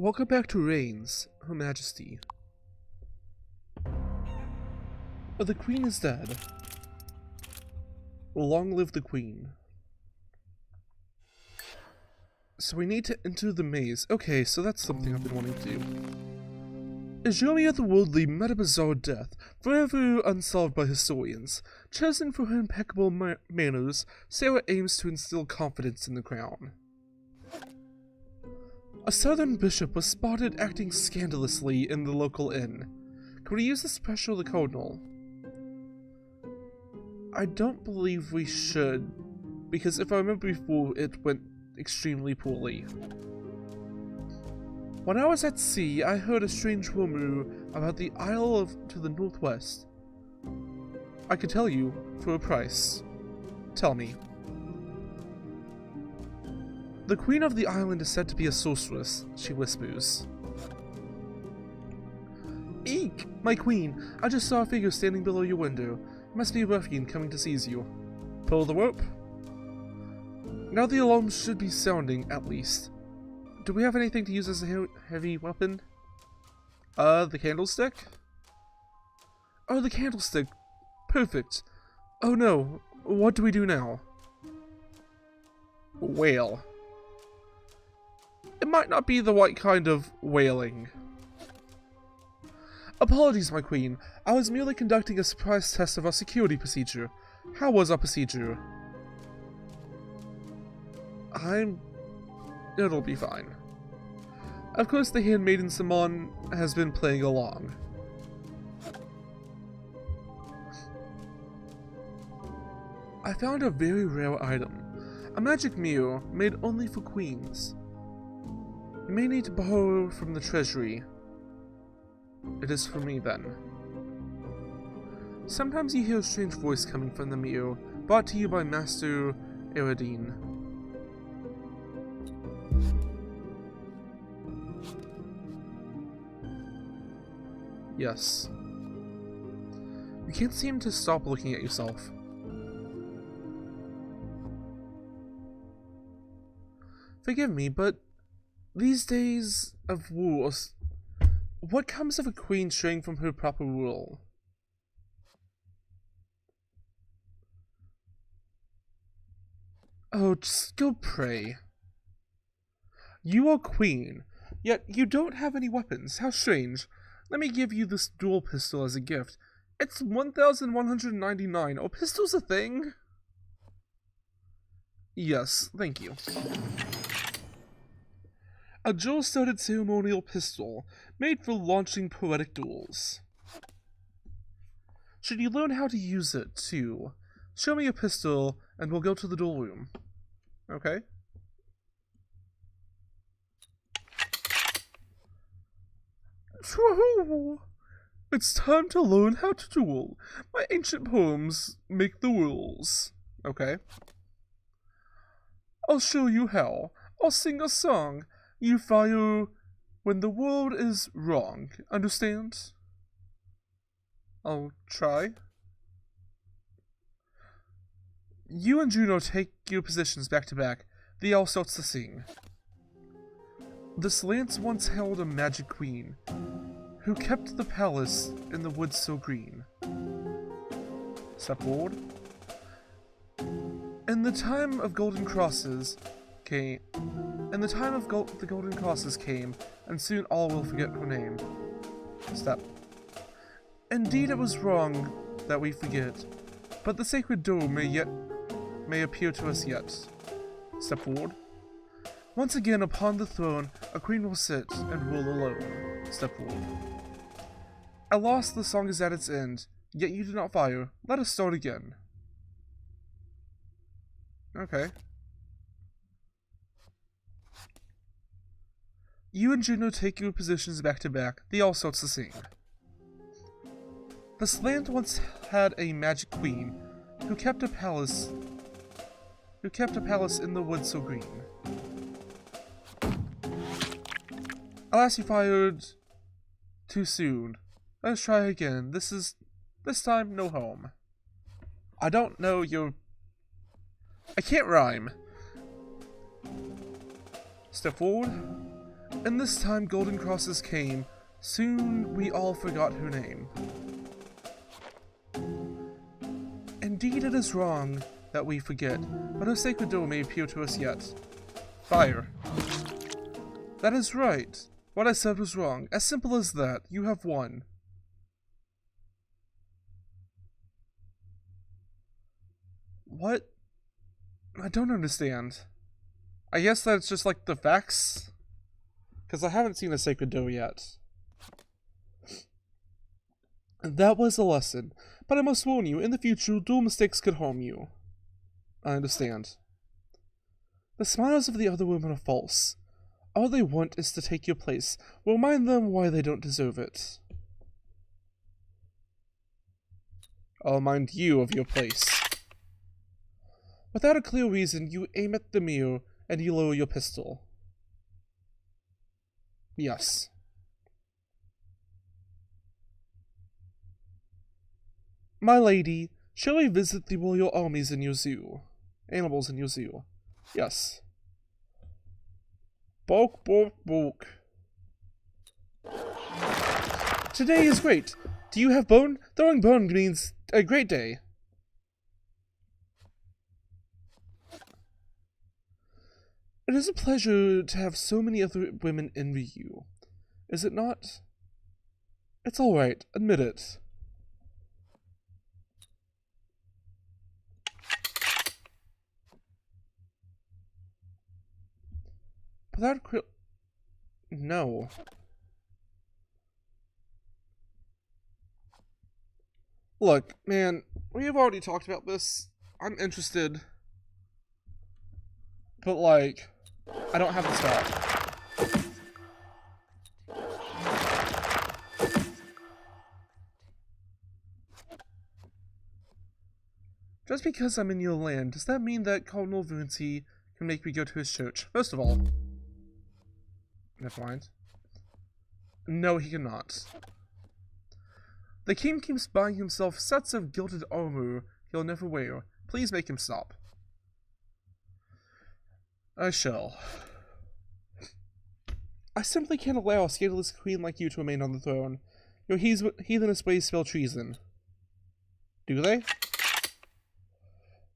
Welcome back to Reigns, Her Majesty. But the Queen is dead. Long live the Queen. So we need to enter the maze. Okay, so that's something I've been wanting to do. A journey of the worldly met a bizarre death, forever unsolved by historians. Chosen for her impeccable manners, Sarah aims to instill confidence in the crown. A southern bishop was spotted acting scandalously in the local inn. Could we use this to pressure the cardinal? I don't believe we should, because if I remember before, it went extremely poorly. When I was at sea, I heard a strange rumor about the isle to the northwest. I could tell you for a price. Tell me. The queen of the island is said to be a sorceress, she whispers. Eek! My queen! I just saw a figure standing below your window. It must be a ruffian coming to seize you. Pull the rope. Now the alarm should be sounding, at least. Do we have anything to use as a heavy weapon? The candlestick? Oh, the candlestick! Perfect! Oh no, what do we do now? Wail. It might not be the right kind of wailing. Apologies, my queen. I was merely conducting a surprise test of our security procedure. How was our procedure? It'll be fine. Of course, the handmaiden Simon has been playing along. I found a very rare item. A magic mirror made only for queens. You may need to borrow from the treasury. It is for me, then. Sometimes you hear a strange voice coming from the mirror, brought to you by Master Eridine. Yes. You can't seem to stop looking at yourself. Forgive me, but these days of wars, what comes of a queen straying from her proper rule? Oh, just go pray. You are queen, yet you don't have any weapons. How strange. Let me give you this dual pistol as a gift. It's 1,199. Are pistols a thing? Yes, thank you. A jewel-studded ceremonial pistol, made for launching poetic duels. Should you learn how to use it, too, show me a pistol, and we'll go to the duel room. Okay? It's time to learn how to duel. My ancient poems make the rules. Okay? I'll show you how. I'll sing a song. You fire when the world is wrong. Understand? I'll try. You and Juno take your positions back to back. The owl starts to sing. This lance once held a magic queen, who kept the palace in the woods so green. Step forward. In the time of golden crosses came, the golden crosses came, and soon all will forget her name. Step. Indeed, it was wrong that we forget, but the sacred door may appear to us yet. Step forward. Once again, upon the throne, a queen will sit and rule alone. Step forward. At last, the song is at its end, yet you do not fire. Let us start again. Okay. You and Juno take your positions back to back. The owl starts to sing. This land once had a magic queen, who kept a palace in the woods so green. Alas, you fired too soon. Let us try again. This time, no home. I don't know your... I can't rhyme. Step forward. And this time golden crosses came, soon we all forgot her name. Indeed it is wrong that we forget, but her sacred door may appear to us yet. Fire. That is right. What I said was wrong. As simple as that. You have won. What? I don't understand. I guess that's just like the facts? Because I haven't seen a sacred doe yet. That was a lesson, but I must warn you, in the future, dual mistakes could harm you. I understand. The smiles of the other women are false. All they want is to take your place. Remind them why they don't deserve it. I'll remind you of your place. Without a clear reason, you aim at the mirror and you lower your pistol. Yes. My lady, shall we visit the royal armies in your zoo? Animals in your zoo. Yes. Bulk, bulk, bulk. Today is great. Do you have bone? Throwing bone means a great day. It is a pleasure to have so many other women envy you. Is it not? It's alright, admit it. Without no. Look, man, we have already talked about this. I'm interested. But, like, I don't have the stuff. Just because I'm in your land, does that mean that Cardinal Vinci can make me go to his church? First of all, never mind. No, he cannot. The king keeps buying himself sets of gilded armor he'll never wear. Please make him stop. I shall. I simply can't allow a scandalous queen like you to remain on the throne. Your heathenish ways spell treason. Do they?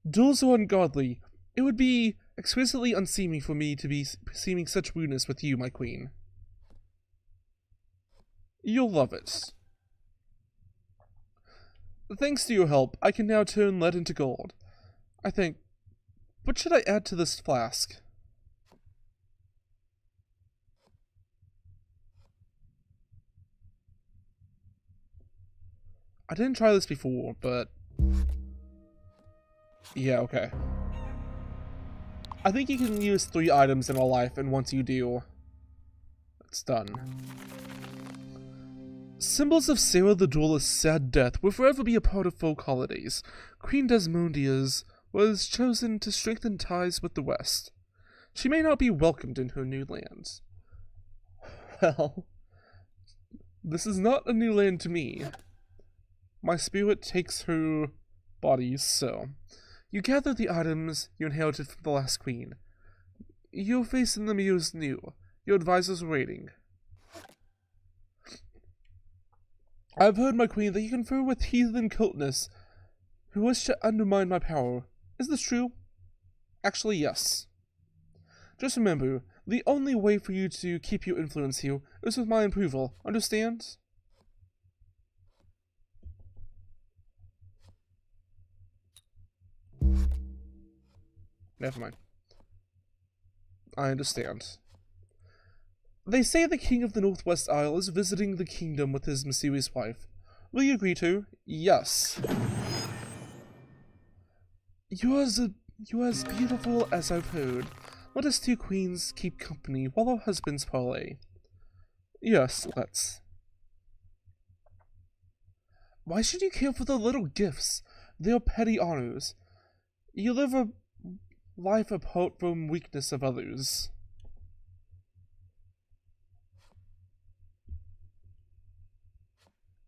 Duels are ungodly. It would be exquisitely unseemly for me to be seeming such rudeness with you, my queen. You'll love it. Thanks to your help, I can now turn lead into gold. I think... What should I add to this flask? I didn't try this before, but... Yeah, okay. I think you can use 3 items in a life, and once you do, it's done. Symbols of Sarah the Duelist's sad death will forever be a part of folk holidays. Queen Desmondia's was chosen to strengthen ties with the West. She may not be welcomed in her new land. Well, this is not a new land to me. My spirit takes her body, so... You gather the items you inherited from the last queen. Your face in the mirror is new. Your advisors are waiting. I've heard, my queen, that you confer with heathen cultists who wish to undermine my power. Is this true? Actually, yes. Just remember, the only way for you to keep your influence here is with my approval. Understand? Never mind. I understand. They say the king of the Northwest Isle is visiting the kingdom with his mysterious wife. Will you agree to? Yes. You are as beautiful as I've heard. Let us 2 queens keep company while our husbands parley. Yes, let's. Why should you care for the little gifts? They are petty honors. You live a life apart from weakness of others.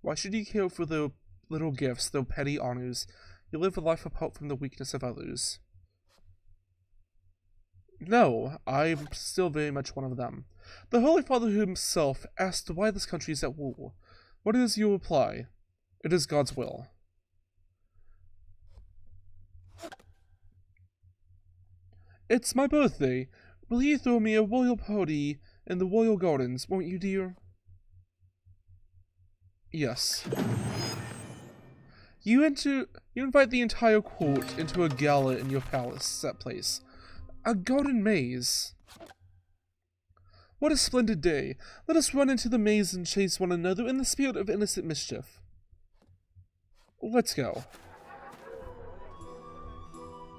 Why should you care for the little gifts, though petty honors? You live a life apart from the weakness of others. No, I'm still very much one of them. The Holy Father himself asked why this country is at war. What is your reply? It is God's will. It's my birthday. Will you throw me a royal party in the royal gardens, won't you, dear? Yes. You invite the entire court into a gala in your palace, set place. A garden maze. What a splendid day. Let us run into the maze and chase one another in the spirit of innocent mischief. Let's go.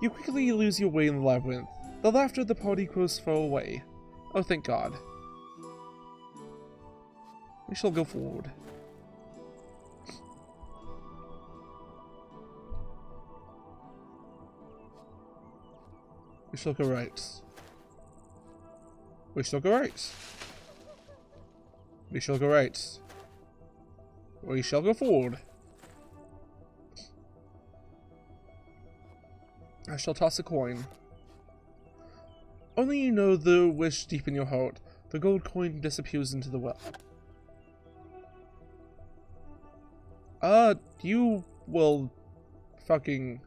You quickly lose your way in the labyrinth. The laughter of the party grows far away. Oh, thank God. We shall go forward. We shall go right. We shall go right. We shall go right. We shall go forward. I shall toss a coin. Only you know the wish deep in your heart. The gold coin disappears into the well. You will fucking...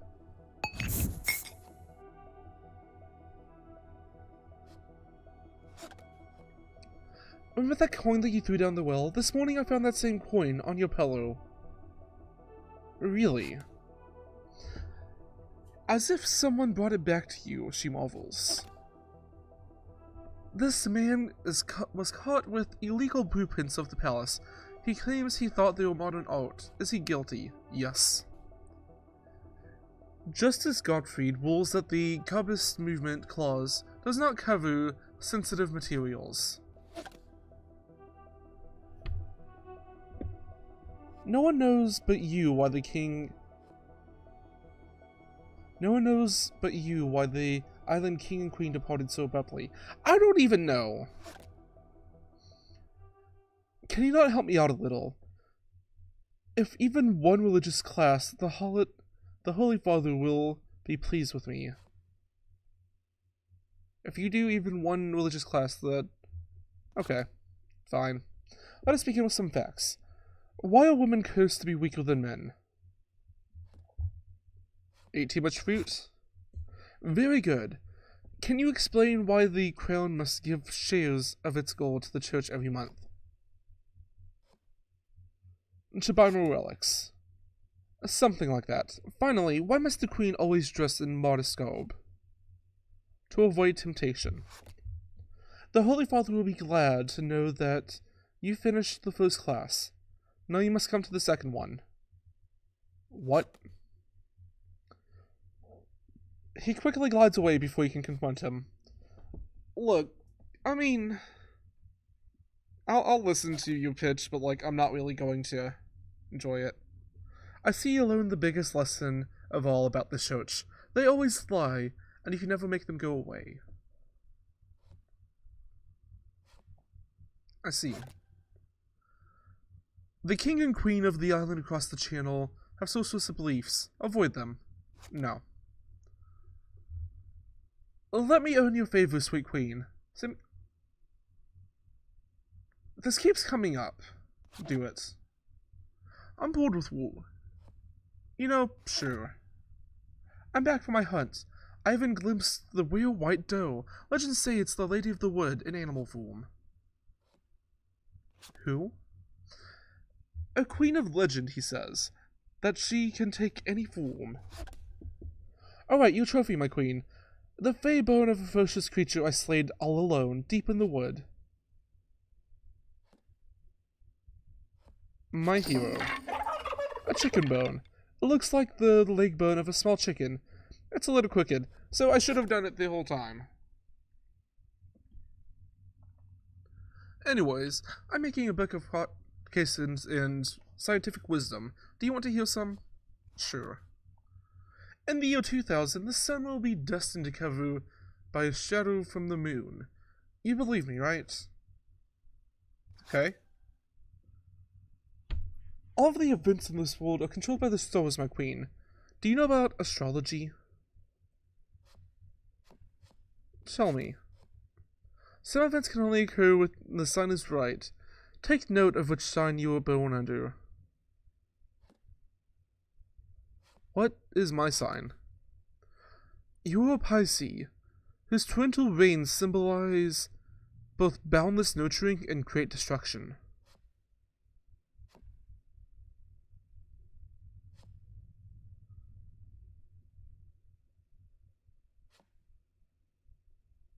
Remember that coin that you threw down the well? This morning I found that same coin on your pillow. Really? As if someone brought it back to you, she marvels. This man was caught with illegal blueprints of the palace. He claims he thought they were modern art. Is he guilty? Yes. Justice Gottfried rules that the Cubist movement clause does not cover sensitive materials. No one knows but you why the island king and queen departed so abruptly. I don't even know. Can you not help me out a little? If even one religious class, the Holy Father will be pleased with me. If you do even one religious class, that... Okay, fine. Let us begin with some facts. Why are women cursed to be weaker than men? Ate too much fruit? Very good. Can you explain why the crown must give shares of its gold to the church every month? To buy more relics. Something like that. Finally, why must the queen always dress in modest garb? To avoid temptation. The Holy Father will be glad to know that you finished the first class. Now you must come to the second one. What? He quickly glides away before you can confront him. Look, I mean... I'll listen to your pitch, but, like, I'm not really going to enjoy it. I see you learned the biggest lesson of all about the church. They always lie, and you can never make them go away. I see. The king and queen of the island across the channel have socialist beliefs. Avoid them. No. Let me earn your favor, sweet queen. This keeps coming up. Do it. I'm bored with war. You know, sure. I'm back from my hunt. I even glimpsed the real white doe. Legends say it's the Lady of the Wood in animal form. Who? A queen of legend, he says. That she can take any form. Alright, your trophy, my queen. The fey bone of a ferocious creature I slayed all alone, deep in the wood. My hero. A chicken bone. It looks like the leg bone of a small chicken. It's a little crooked, so I should have done it the whole time. Anyways, I'm making a book of cases and scientific wisdom. Do you want to hear some? Sure. In the year 2000, the sun will be destined to cover by a shadow from the moon. You believe me, right? Okay. All of the events in this world are controlled by the stars, my queen. Do you know about astrology? Tell me. Some events can only occur when the sign is right. Take note of which sign you were born under. What is my sign? You are a Pisces, whose torrential rains symbolize both boundless nurturing and great destruction.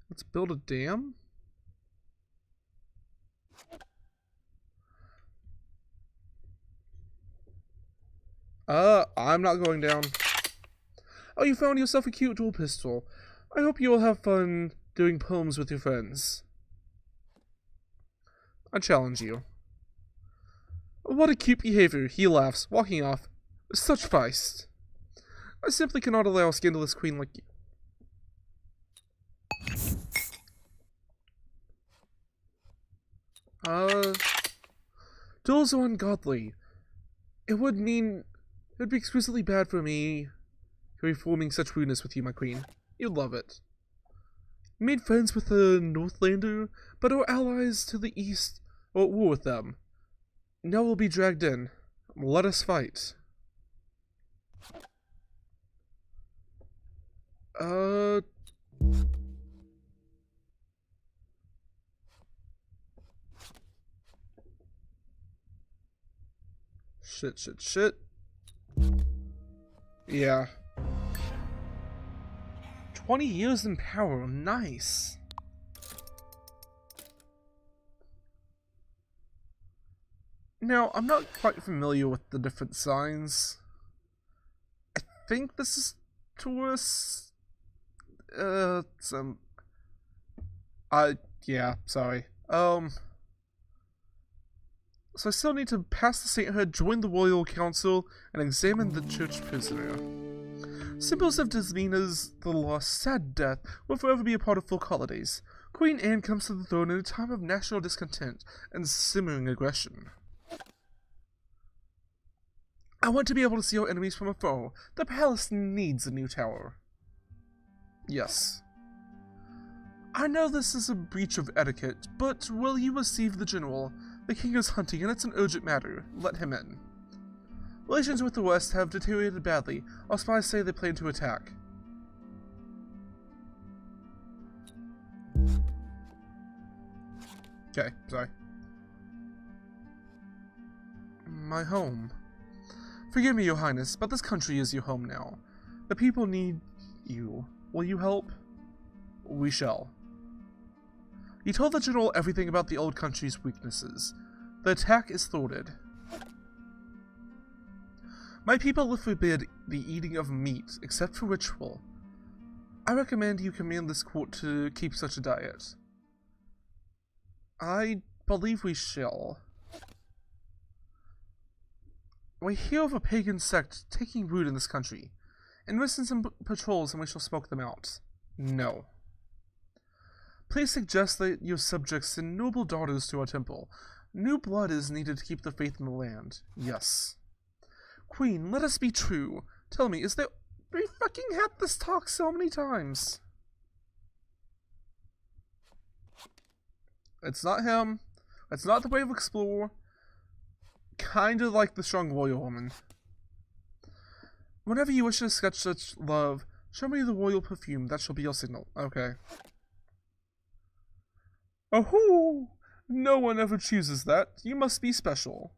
Let's build a dam? I'm not going down. Oh, you found yourself a cute dual pistol. I hope you will have fun doing poems with your friends. I challenge you. What a cute behavior, he laughs, walking off. Such feist. I simply cannot allow a scandalous queen like you. Duels are ungodly. It would be exquisitely bad for me to be forming such rudeness with you, my queen. You'd love it. Made friends with a Northlander, but our allies to the east are at war with them. Now we'll be dragged in. Let us fight. Shit. Yeah. 20 years in power, nice. Now, I'm not quite familiar with the different signs. I think this is Taurus. Yeah, sorry. So I still need to pass the sainthood, join the royal council, and examine the church prisoner. Symbols of Desmina's the lost, sad death will forever be a part of folk holidays. Queen Anne comes to the throne in a time of national discontent and simmering aggression. I want to be able to see our enemies from afar. The palace needs a new tower. Yes. I know this is a breach of etiquette, but will you receive the general? The king is hunting, and it's an urgent matter. Let him in. Relations with the West have deteriorated badly. Our spies say they plan to attack. Okay, sorry. My home. Forgive me, your highness, but this country is your home now. The people need you. Will you help? We shall. You told the general everything about the old country's weaknesses. The attack is thwarted. My people will forbid the eating of meat, except for ritual. I recommend you command this court to keep such a diet. I believe we shall. We hear of a pagan sect taking root in this country. Enlist in some patrols and we shall smoke them out. No. Please suggest that your subjects send noble daughters to our temple. New blood is needed to keep the faith in the land. Yes. Queen, let us be true. Tell me, is there... We fucking had this talk so many times. It's not him. It's not the way of explore. Kinda like the strong royal woman. Whenever you wish to sketch such love, show me the royal perfume. That shall be your signal. Okay. Oh-hoo! No one ever chooses that. You must be special.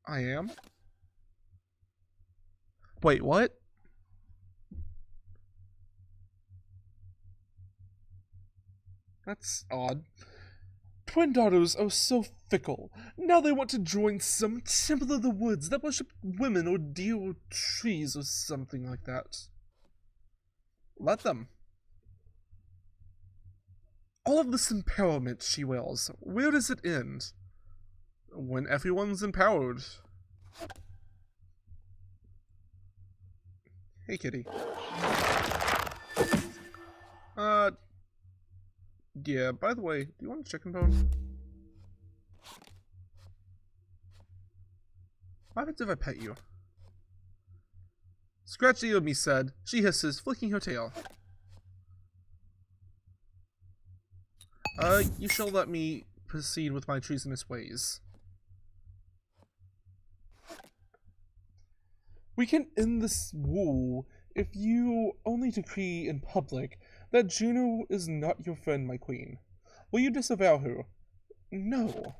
I am? Wait, what? That's odd. Twin daughters are so fickle. Now they want to join some temple of the woods that worship women or deer or trees or something like that. Let them. All of this empowerment, she wails. Where does it end? When everyone's empowered. Hey, kitty. Yeah, by the way, do you want a chicken bone? What happens if I pet you? Scratchy of me said. She hisses, flicking her tail. You shall let me proceed with my treasonous ways. We can end this war if you only decree in public that Juno is not your friend, my queen. Will you disavow her? No.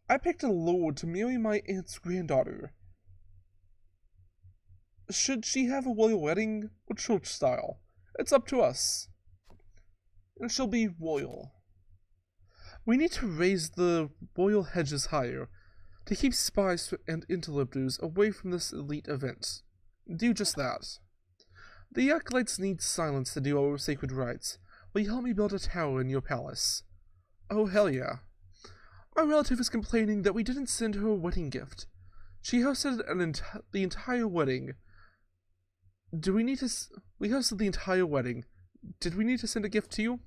I picked a lord to marry my aunt's granddaughter. Should she have a royal wedding or church style? It's up to us. It shall be royal. We need to raise the royal hedges higher, to keep spies and interlopers away from this elite event. Do just that. The acolytes need silence to do our sacred rites. Will you help me build a tower in your palace? Oh, hell yeah. Our relative is complaining that we didn't send her a wedding gift. She hosted the entire wedding. We hosted the entire wedding. Did we need to send a gift to you?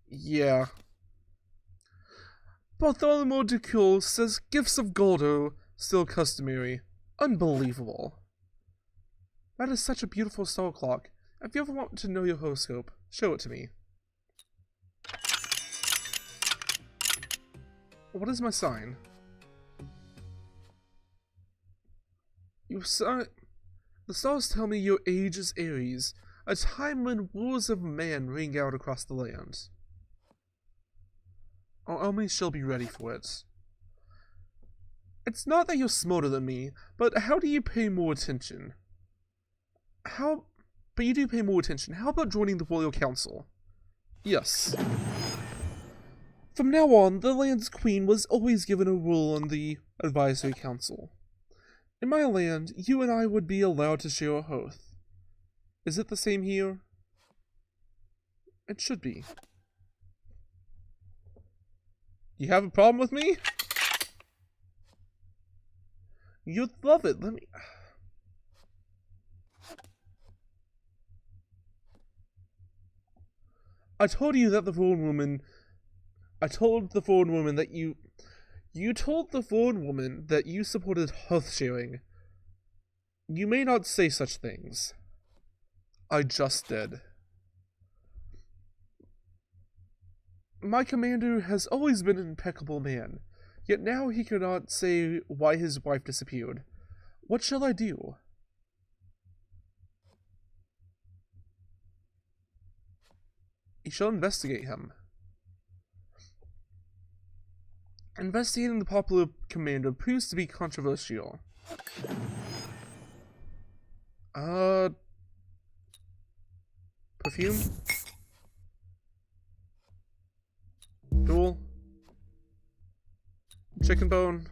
Yeah. Bartholomew de Cule says gifts of gold are still customary. Unbelievable. That is such a beautiful star clock. If you ever want to know your horoscope, show it to me. What is my sign? The stars tell me your age is Aries, a time when wars of man ring out across the land. Our army shall be ready for it. It's not that you're smarter than me, but how do you pay more attention? But you do pay more attention. How about joining the Royal Council? Yes. From now on, the land's queen was always given a role on the Advisory Council. In my land, you and I would be allowed to share a hearth. Is it the same here? It should be. You have a problem with me? You'd love it. Let me... I told the foreign woman that you told the foreign woman that you supported hearth sharing. You may not say such things. I just did. My commander has always been an impeccable man, yet now he cannot say why his wife disappeared. What shall I do? You shall investigate him. Investigating the popular commander proves to be controversial. Perfume? Duel? Chicken bone?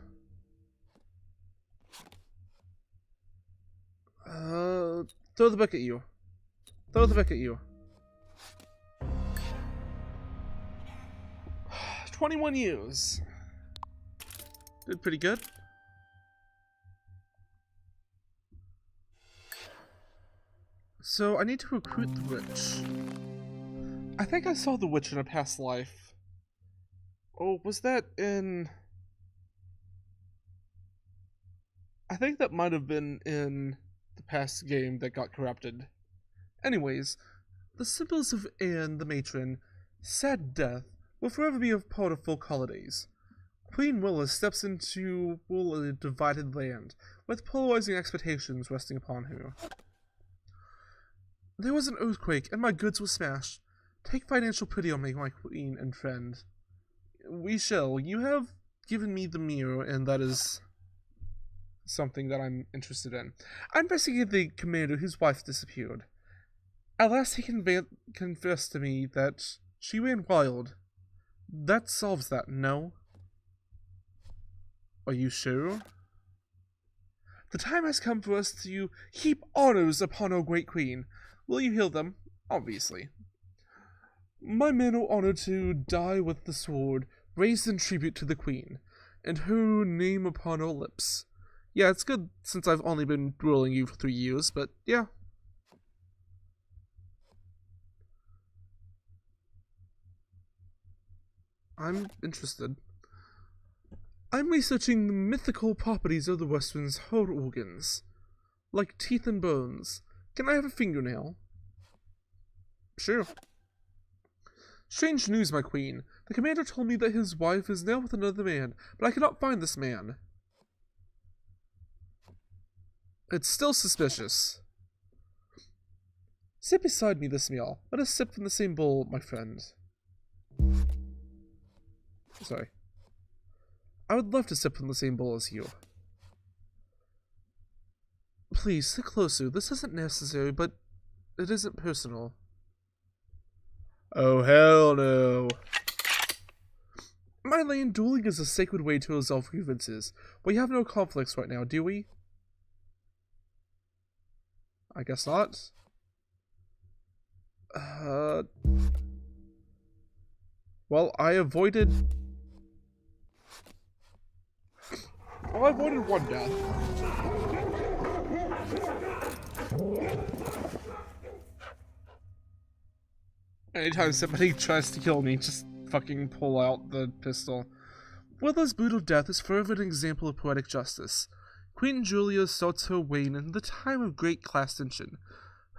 Throw the book at you. Throw the book at you. 21 years. Did pretty good. So I need to recruit the witch. I think I saw the witch in a past life. Oh, was that in... I think that might have been in the past game that got corrupted. Anyways, the symbols of Anne the matron, sad death, will forever be a part of folk holidays. Queen Willis steps into rule a divided land, with polarizing expectations resting upon her. There was an earthquake, and my goods were smashed. Take financial pity on me, my queen and friend. We shall. You have given me the mirror, and that is something that I'm interested in. I investigated the commander whose wife disappeared. At last he confessed to me that she ran wild. That solves that, no? Are you sure? The time has come for us to heap honors upon our great queen. Will you heal them? Obviously. My men are honored to die with the sword, raised in tribute to the queen, and her name upon our lips. Yeah, it's good since I've only been ruling you for 3 years, but yeah. I'm interested. I'm researching the mythical properties of the Western's whole organs, like teeth and bones. Can I have a fingernail? Sure. Strange news, my queen. The commander told me that his wife is now with another man, but I cannot find this man. It's still suspicious. Sit beside me this meal. Let us sip from the same bowl, my friend. Sorry. I would love to sip from the same bowl as you. Please, sit closer. This isn't necessary, but it isn't personal. Oh, hell no. My lane, dueling is a sacred way to resolve grievances. We have no conflicts right now, do we? I guess not. Well, I avoided one death. Anytime somebody tries to kill me, just fucking pull out the pistol. Willa's brutal death is forever an example of poetic justice. Queen Julia starts her reign in the time of great class tension.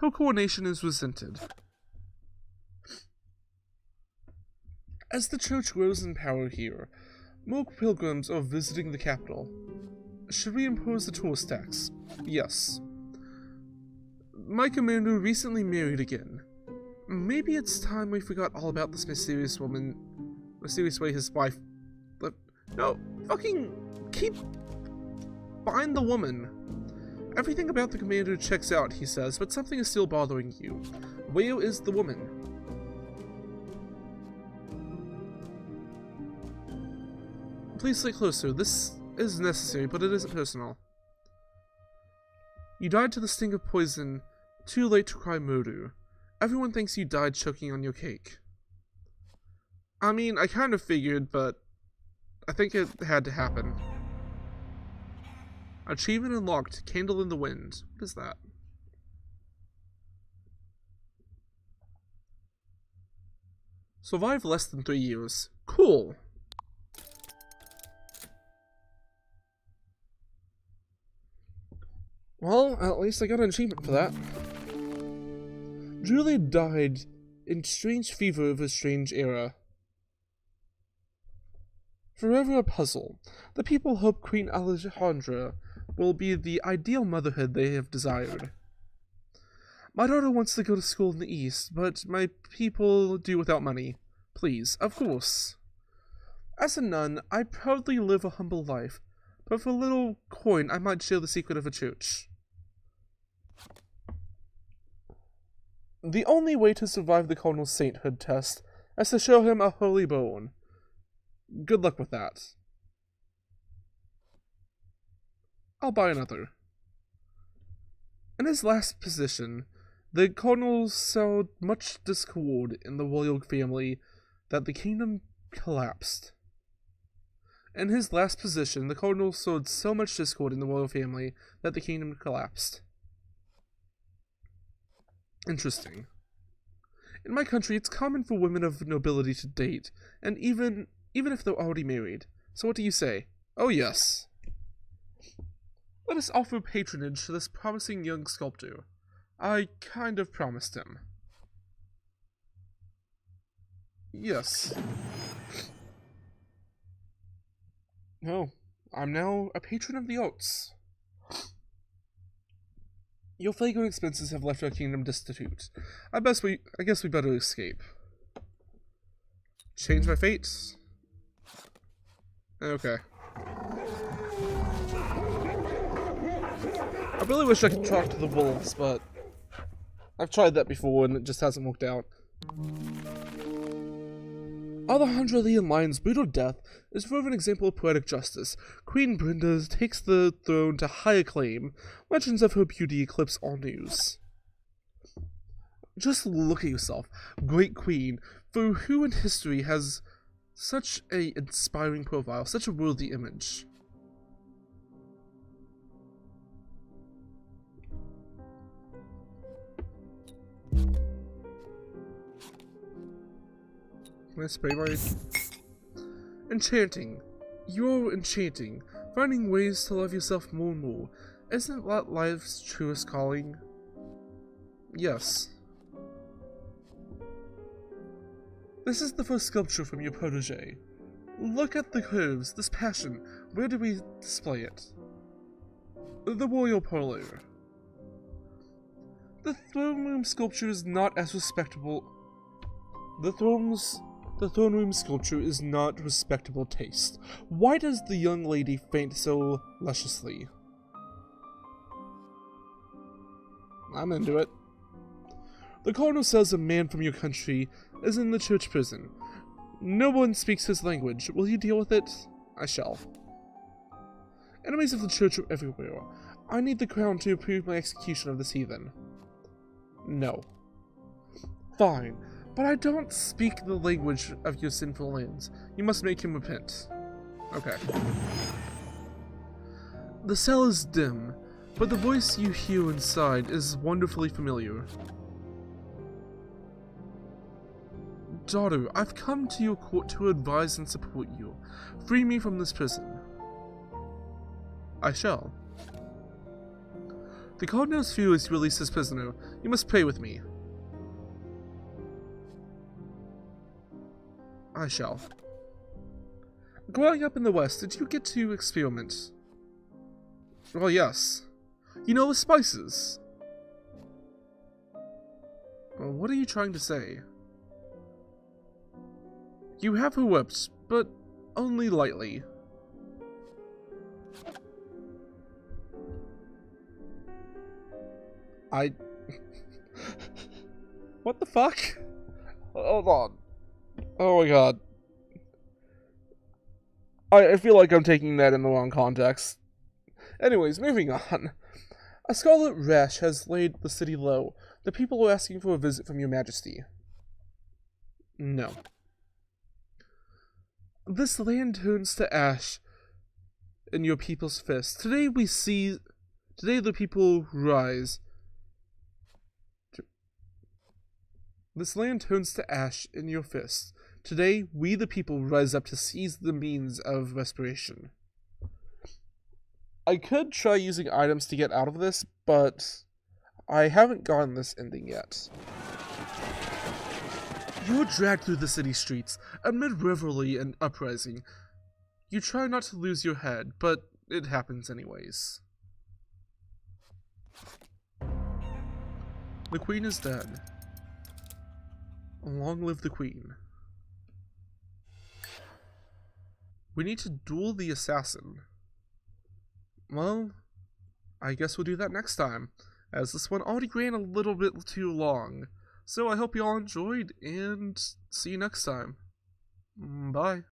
Her coronation is resented. As the church grows in power here, more pilgrims are visiting the capital. Should we impose the tourist tax? Yes. My commander recently married again. Maybe it's time we forgot all about this mysterious way his wife... No, fucking find the woman. Everything about the commander checks out, he says, but something is still bothering you. Where is the woman? Please sit closer. This is necessary, but it isn't personal. You died to the sting of poison, too late to cry murder. Everyone thinks you died choking on your cake. I mean, I kind of figured, but I think it had to happen. Achievement unlocked. Candle in the wind. What is that? Survive less than 3 years. Cool. Well, at least I got an achievement for that. Julia died in strange fever of a strange era. Forever a puzzle. The people hope Queen Alejandra will be the ideal motherhood they have desired. My daughter wants to go to school in the East, but my people do without money. Please, of course. As a nun, I proudly live a humble life, but for a little coin I might share the secret of a church. The only way to survive the Cardinal's sainthood test is to show him a holy bone. Good luck with that. I'll buy another. In his last position, the Cardinal sowed much discord in the royal family that the kingdom collapsed. In his last position, the Cardinal sowed so much discord in the royal family that the kingdom collapsed. Interesting. In my country, it's common for women of nobility to date, and even if they're already married. So what do you say? Oh yes. Let us offer patronage to this promising young sculptor. I kind of promised him. Yes. Oh, I'm now a patron of the arts. Your flagrant expenses have left our kingdom destitute. I guess we better escape. Change my fate? Okay. I really wish I could talk to the wolves, but I've tried that before and it just hasn't worked out. Alejandra Lee and Lion's brutal death is further an example of poetic justice. Queen Brenda takes the throne to high acclaim. Legends of her beauty eclipse all news. Just look at yourself, great queen, for who in history has such a inspiring profile, such a worthy image. Can I spray my... Enchanting. You're enchanting. Finding ways to love yourself more and more. Isn't that life's truest calling? Yes. This is the first sculpture from your protege. Look at the curves, this passion. Where do we display it? The royal parlor. The throne room sculpture is not as respectable. The throne room sculpture is not respectable taste. Why does the young lady faint so lusciously? I'm into it. The cardinal says a man from your country is in the church prison. No one speaks his language. Will you deal with it? I shall. Enemies of the church are everywhere. I need the crown to approve my execution of this heathen. No. Fine, but I don't speak the language of your sinful lands. You must make him repent. Okay. The cell is dim, but the voice you hear inside is wonderfully familiar. Daughter, I've come to your court to advise and support you. Free me from this prison. I shall. The cardinal's furious to release his prisoner. You must pray with me. I shall. Growing up in the West, did you get to experiment? Well, yes. You know the spices. Well, what are you trying to say? You have her whipped, but only lightly. What the fuck? Hold on. Oh my god. I feel like I'm taking that in the wrong context. Anyways, moving on. A scarlet rash has laid the city low. The people are asking for a visit from your Majesty. No. This land turns to ash in your people's fists. Today the people rise. This land turns to ash in your fists. Today, we the people rise up to seize the means of respiration. I could try using items to get out of this, but I haven't gotten this ending yet. You are dragged through the city streets, amid revelry and uprising. You try not to lose your head, but it happens anyways. The queen is dead. Long live the queen. We need to duel the assassin. Well, I guess we'll do that next time, as this one already ran a little bit too long. So I hope you all enjoyed, and see you next time. Bye.